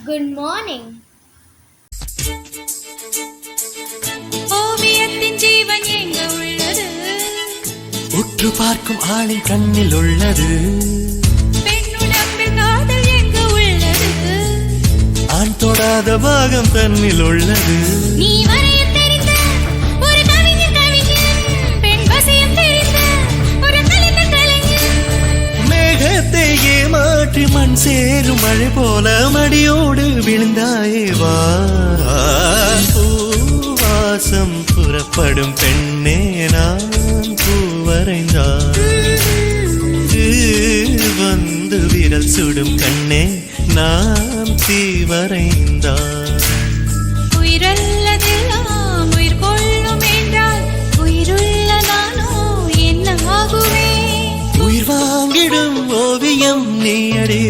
Good morning. ஓவியத்தின் ஜீவன் எங்க உள்ளது? உற்று பார்க்கும் ஆளின் கண்ணில் உள்ளது. பெண்ணுடம்பில் காதல் எங்க உள்ளது? ஆண் தொடாத பாகம் தன்னில் உள்ளது. நீ வரைய தெரிந்த ஒரு கவிஞர் கவிஞன், பெண் வசியம் தெரிந்த ஒரு கலைஞர் கலைஞன். மேகத்தை ஏமாற்றி மண் சேரும் மழை போல மடியோடு விழுந்தாயே வா. பூவாசம் புறப்படும் பெண்ணே நான் பூவரைந்தான். வந்து விரல் சுடும் கண்ணே நான் தீவரைந்தான். உயிரல்லதெல்லாம் உயிர் கொள்ளும் என்றால் உயிருள்ள நானோ என்ன ஆகுவேன்? உயிர் வாங்கிடும் ஓவியம் நீ அடே.